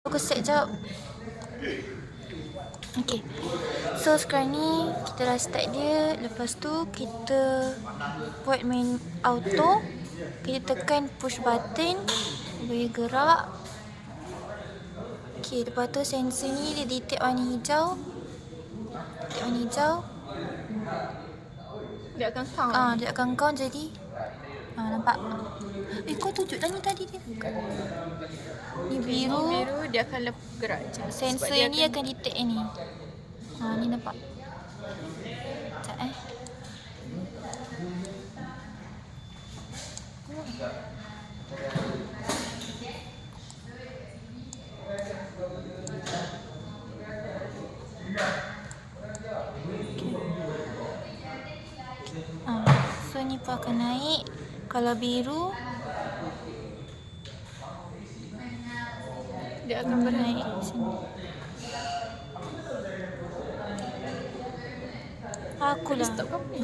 Aku set jap. Okay. So sekarang ni kita dah start dia. Lepas tu kita buat main auto. Kita tekan push button. Boleh gerak. Okay, lepas tu sensor ni dia detect warna hijau. Detect warna hijau. Dia akan count. Dia akan count jadi. Nampak? Kau tunjuk dah ni tadi dia. Ni biru. Ni biru dia akan gerak je. Sensor ni akan detect ni. Ni nampak. Sekejap So ni pun akan naik. Kalau biru dia akan naik sini. Akulah. Stop kau ni.